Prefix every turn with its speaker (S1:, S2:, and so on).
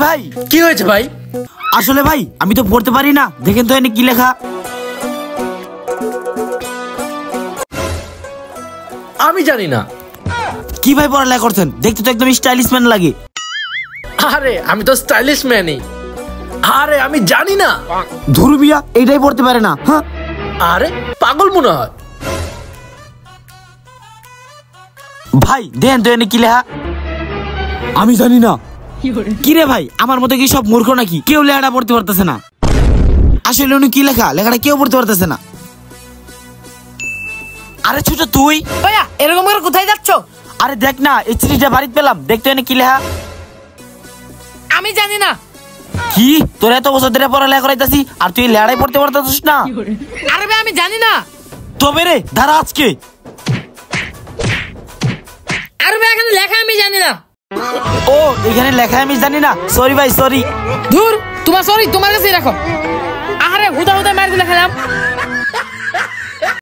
S1: ভাই
S2: কি হয়েছে ভাই?
S1: আসলে ভাই আমি তো পড়তে পারি না, দেখেন তো এনে কি লেখা।
S2: আমি জানি না।
S1: কি ভাই পড়ালেখা করছেন? দেখতে তো একদম স্টাইলিশ ম্যান লাগে।
S2: আরে আমি তো স্টাইলিশ ম্যানই। আরে আমি জানি না।
S1: ধুরবিয়া এইটাই পড়তে পারে না। হ্যাঁ
S2: আরে পাগল মনে হয়।
S1: ভাই দেখেন তো এনে কি লেখা। আমি জানি না। কি রে ভাই, আমার মতো কি সব মূর্খ নাকি? কেউ লেখাটা পড়তে পারতেছে না। আসলে উনি কি লেখা, লেখাটা কেউ পড়তে পারতেছে না। আরে ছোট তুই
S3: ভাইয়া এরকম করে কোথায় যাচ্ছ?
S1: আরে দেখ না, এই চিঠিটা বাড়িতে পেলাম, দেখতো এনে কি লেখা।
S3: আমি জানি না।
S1: কি তোর এত বছর ধরে পড়ালেখা করাইতাছি আর তুই লেখাটাই পড়তে পারতেছিস না?
S3: আরে ভাই আমি জানি না।
S1: তবে রে দাঁড়া আজকে।
S3: আরে ভাই এখানে লেখা আমি জানি না।
S1: ও এখানে লেখা আমি জানি না, সরি ভাই সরি।
S3: ধুর তোমার সরি তোমার কাছেই রাখো। আরে হুদা হুদা মার দিলে খেলাম।